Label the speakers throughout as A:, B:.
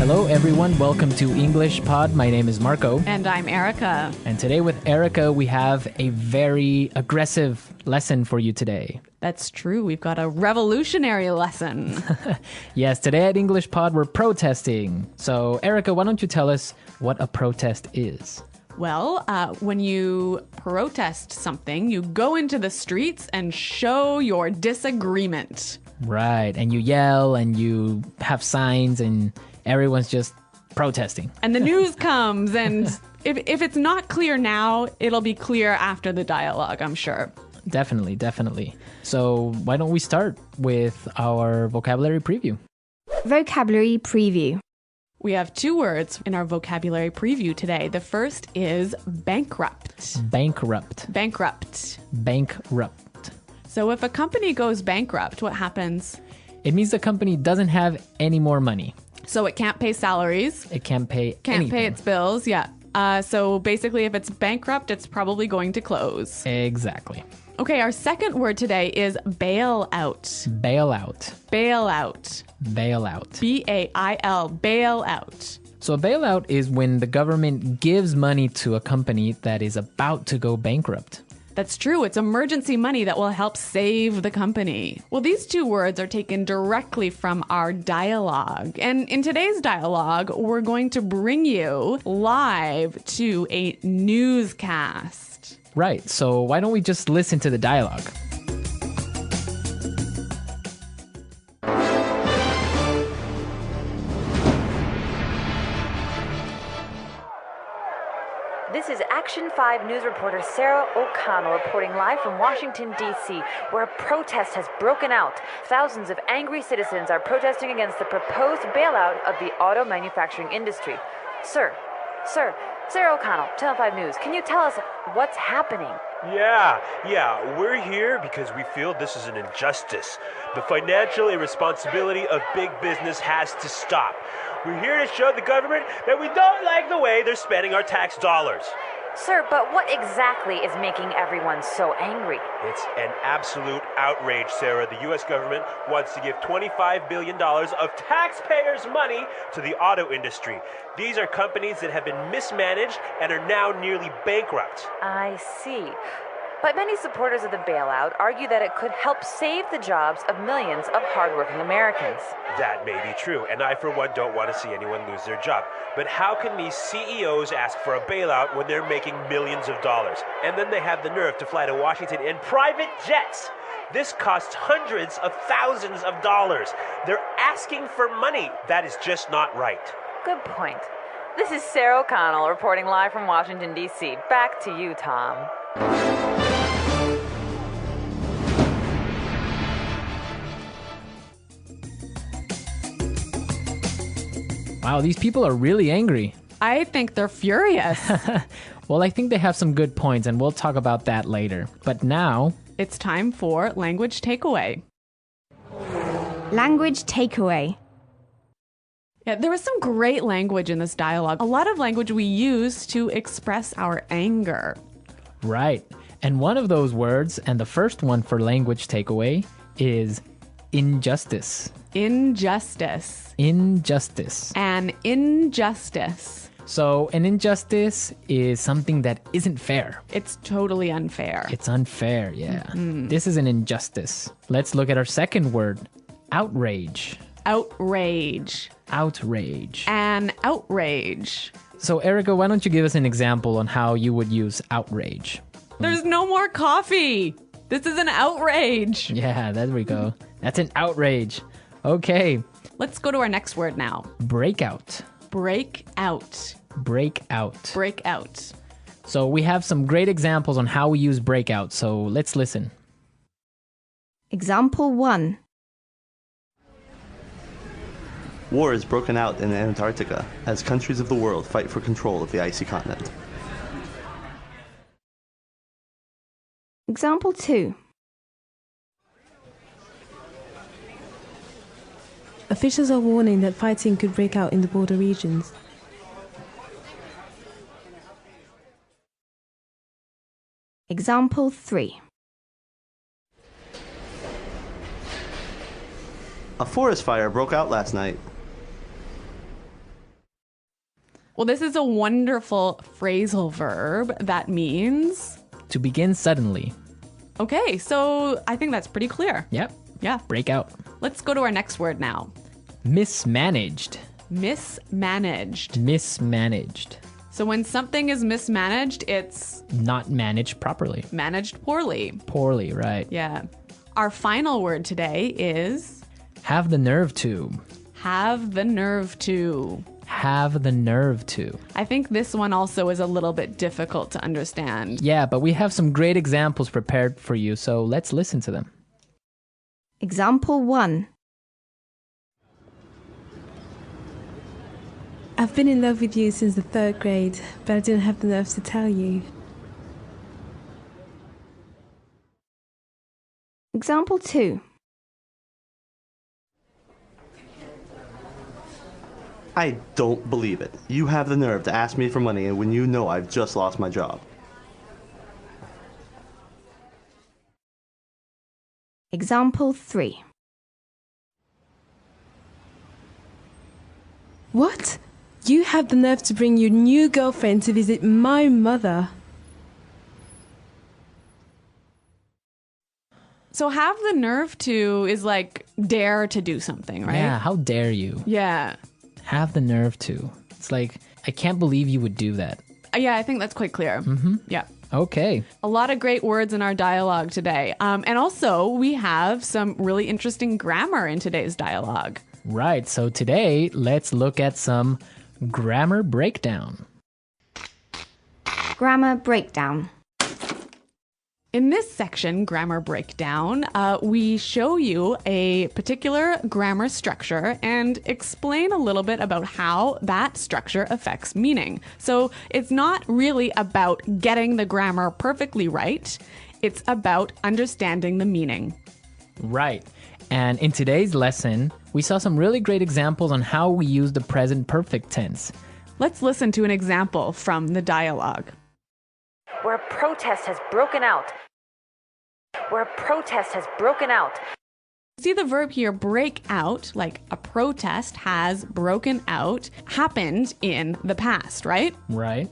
A: Hello everyone, welcome to EnglishPod. My name is Marco.
B: And I'm Erica.
A: And today with Erica, we have a very aggressive lesson for you today.
B: That's true. We've got a revolutionary lesson.
A: Yes, today at EnglishPod, we're protesting. So Erica, why don't you tell us what a protest is?
B: Well, when you protest something, you go into the streets and show your disagreement.
A: Right, and you yell and you have signs and everyone's just protesting.
B: And the news comes, and if it's not clear now, it'll be clear after the dialogue, I'm sure.
A: Definitely. So why don't we start with our vocabulary preview?
C: Vocabulary preview.
B: We have two words in our vocabulary preview today. The first is bankrupt.
A: Bankrupt.
B: So if a company goes bankrupt, what happens?
A: It means the company doesn't have any more money.
B: So it can't pay salaries.
A: It can't pay
B: Can't
A: anything.
B: pay its bills, yeah. So basically, if it's bankrupt, it's probably going to close.
A: Exactly.
B: Okay, our second word today is bailout.
A: Bailout.
B: B-A-I-L, bailout.
A: So a bailout is when the government gives money to a company that is about to go bankrupt.
B: That's true. It's emergency money that will help save the company. Well, these two words are taken directly from our dialogue. And in today's dialogue, we're going to bring you live to a newscast.
A: Right, so why don't we just listen to the dialogue?
D: This is Action 5 News reporter Sarah O'Connell reporting live from Washington, D.C., where a protest has broken out. Thousands of angry citizens are protesting against the proposed bailout of the auto manufacturing industry. Sir, Sarah O'Connell, Channel 5 News, can you tell us what's happening?
E: Yeah, we're here because we feel this is an injustice. The financial irresponsibility of big business has to stop. We're here to show the government that we don't like the way they're spending our tax dollars.
D: Sir, but what exactly is making everyone so angry?
E: It's an absolute outrage, Sarah. The U.S. government wants to give $25 billion of taxpayers' money to the auto industry. These are companies that have been mismanaged and are now nearly bankrupt.
D: I see. But many supporters of the bailout argue that it could help save the jobs of millions of hardworking Americans.
E: That may be true, and I, for one, don't want to see anyone lose their job. But how can these CEOs ask for a bailout when they're making millions of dollars? And then they have the nerve to fly to Washington in private jets. This costs hundreds of thousands of dollars. They're asking for money. That is just not right.
D: Good point. This is Sarah O'Connell reporting live from Washington, D.C. Back to you, Tom.
A: Wow, these people are really angry.
B: I think they're furious.
A: Well, I think they have some good points, and we'll talk about that later. But now,
B: It's time for language takeaway.
C: Language takeaway.
B: Yeah, there was some great language in this dialogue. A lot of language we use to express our anger.
A: right. And one of those words, and the first one for language takeaway, is injustice.
B: Injustice.
A: Injustice.
B: An injustice.
A: So an injustice is something that isn't fair.
B: It's totally unfair.
A: It's unfair, yeah. This is an injustice. Let's look at our second word, outrage.
B: Outrage.
A: Outrage.
B: An outrage.
A: So Erica, why don't you give us an example on how you would use outrage?
B: There's no more coffee. This is an outrage.
A: Yeah, there we go. That's an outrage. Okay,
B: Let's go to our next word now.
A: breakout.
B: Break out.
A: Breakout.
B: Break out.
A: So we have some great examples on how we use breakout, so let's listen.
C: Example 1.
F: War has broken out in Antarctica as countries of the world fight for control of the icy continent.
C: Example 2.
G: Officials are warning that fighting could break out in the border regions.
C: Example 3.
F: A forest fire broke out last night.
B: Well, this is a wonderful phrasal verb that means...
A: To begin suddenly.
B: Okay, so I think that's pretty clear.
A: Yep.
B: Yeah.
A: Break out.
B: Let's go to our next word now.
A: Mismanaged.
B: Mismanaged.
A: Mismanaged.
B: So when something is mismanaged, it's
A: Not managed properly.
B: managed poorly.
A: Poorly, right.
B: Yeah. Our final word today is
A: Have the nerve to.
B: have the nerve to.
A: Have the nerve to.
B: I think this one also is a little bit difficult to understand.
A: Yeah, but we have some great examples prepared for you, so let's listen to them.
C: Example 1.
G: I've been in love with you since the 3rd grade, but I didn't have the nerve to tell you.
C: Example 2.
F: I don't believe it. You have the nerve to ask me for money when you know I've just lost my job.
C: Example 3.
G: What? You have the nerve to bring your new girlfriend to visit my mother.
B: So have the nerve to is like dare to do something, right?
A: Yeah, how dare you?
B: Yeah.
A: Have the nerve to. It's like, I can't believe you would do that.
B: Yeah, I think that's quite clear. Mm-hmm. Yeah.
A: Okay.
B: A lot of great words in our dialogue today. And also, we have some really interesting grammar in today's dialogue.
A: Right, so today, let's look at some grammar breakdown.
C: Grammar breakdown.
B: In this section, grammar breakdown, we show you a particular grammar structure and explain a little bit about how that structure affects meaning. So it's not really about getting the grammar perfectly right. It's about understanding the meaning.
A: Right. And in today's lesson, we saw some really great examples on how we use the present perfect tense.
B: Let's listen to an example from the dialogue.
D: Where a protest has broken out. Where a protest has broken out.
B: See the verb here, break out, like a protest has broken out, happened in the past, right?
A: Right?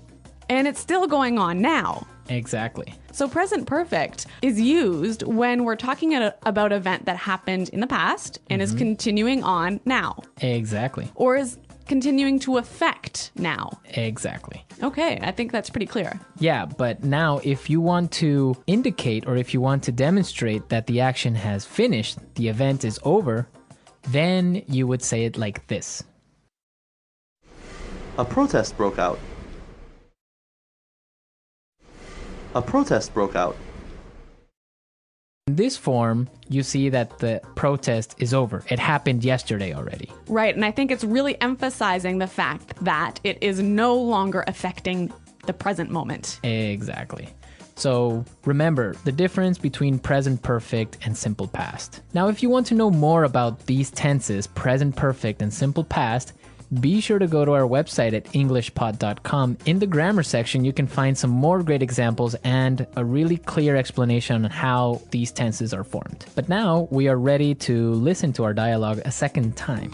B: And it's still going on now.
A: Exactly.
B: So present perfect is used when we're talking about an event that happened in the past and is continuing on now.
A: Exactly.
B: Or is continuing to affect now.
A: Exactly.
B: Okay, I think that's pretty clear.
A: Yeah, but now if you want to indicate or if you want to demonstrate that the action has finished, the event is over, then you would say it like this.
F: A protest broke out. A protest broke out.
A: In this form, you see that the protest is over. It happened yesterday already.
B: Right, and I think it's really emphasizing the fact that it is no longer affecting the present moment.
A: Exactly. So remember the difference between present perfect and simple past. Now, if you want to know more about these tenses, present perfect and simple past, be sure to go to our website at EnglishPod.com. In the grammar section, you can find some more great examples and a really clear explanation on how these tenses are formed. But now we are ready to listen to our dialogue a second time.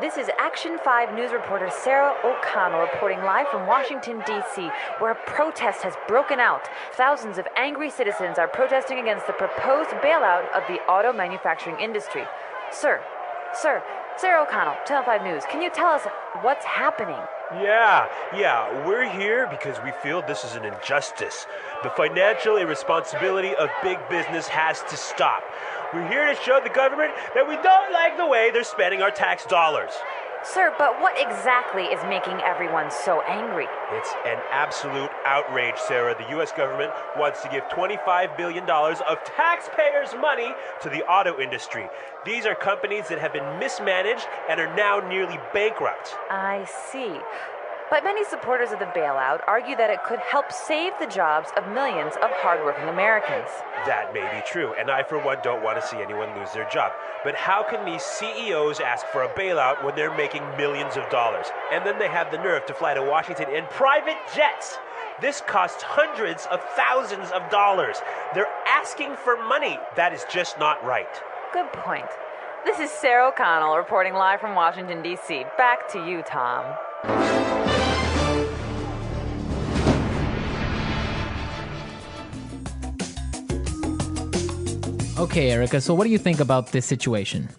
D: This is Action 5 news reporter Sarah O'Connell reporting live from Washington, D.C., where a protest has broken out. Thousands of angry citizens are protesting against the proposed bailout of the auto manufacturing industry. Sir, Sarah O'Connell, Channel 5 News, can you tell us what's happening?
E: Yeah, we're here because we feel this is an injustice. The financial irresponsibility of big business has to stop. We're here to show the government that we don't like the way they're spending our tax dollars.
D: Sir, but what exactly is making everyone so angry?
E: It's an absolute outrage, Sarah. The U.S. government wants to give $25 billion of taxpayers' money to the auto industry. These are companies that have been mismanaged and are now nearly bankrupt.
D: I see. But many supporters of the bailout argue that it could help save the jobs of millions of hardworking Americans.
E: That may be true, and I, for one, don't want to see anyone lose their job. But how can these CEOs ask for a bailout when they're making millions of dollars? And then they have the nerve to fly to Washington in private jets. This costs hundreds of thousands of dollars. They're asking for money. That is just not right.
D: Good point. This is Sarah O'Connell reporting live from Washington, D.C. Back to you, Tom.
A: Okay, Erica, so what do you think about this situation?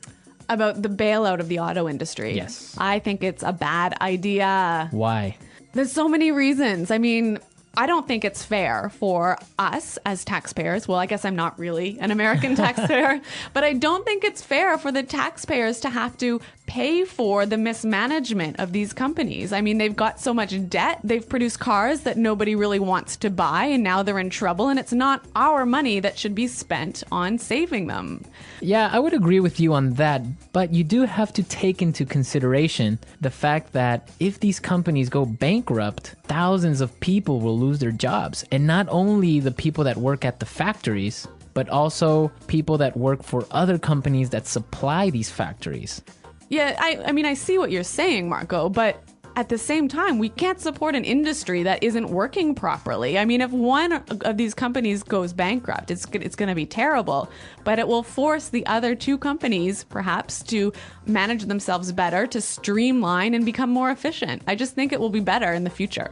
B: About the bailout of the auto industry.
A: Yes.
B: I think it's a bad idea.
A: Why?
B: There's so many reasons. I mean, I don't think it's fair for us as taxpayers. Well, I guess I'm not really an American taxpayer, but I don't think it's fair for the taxpayers to have to pay for the mismanagement of these companies. I mean, they've got so much debt. They've produced cars that nobody really wants to buy, and now they're in trouble, and it's not our money that should be spent on saving them.
A: Yeah, I would agree with you on that, but you do have to take into consideration the fact that if these companies go bankrupt, thousands of people will lose their jobs. And not only the people that work at the factories, but also people that work for other companies that supply these factories.
B: Yeah, I mean, I see what you're saying, Marco, but at the same time, we can't support an industry that isn't working properly. I mean, if one of these companies goes bankrupt, it's going to be terrible, but it will force the other two companies, perhaps, to manage themselves better, to streamline and become more efficient. I just think it will be better in the future.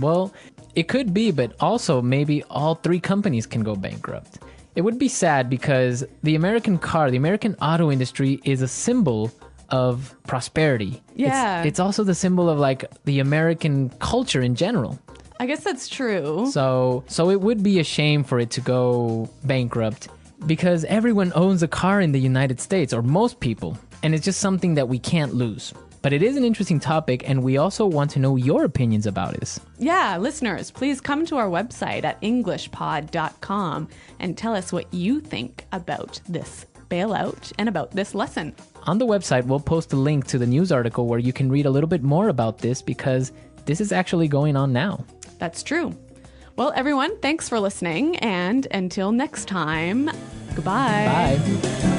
A: Well, it could be, but also maybe all three companies can go bankrupt. It would be sad because the American auto industry is a symbol of prosperity.
B: Yeah.
A: It's also the symbol of like the American culture in general.
B: I guess that's true.
A: So it would be a shame for it to go bankrupt because everyone owns a car in the United States, or most people, and it's just something that we can't lose. But it is an interesting topic, and we also want to know your opinions about it.
B: Yeah, listeners, please come to our website at EnglishPod.com and tell us what you think about this bailout and about this lesson.
A: On the website, we'll post a link to the news article where you can read a little bit more about this because this is actually going on now.
B: That's true. Well, everyone, thanks for listening, and until next time, goodbye.
A: Bye.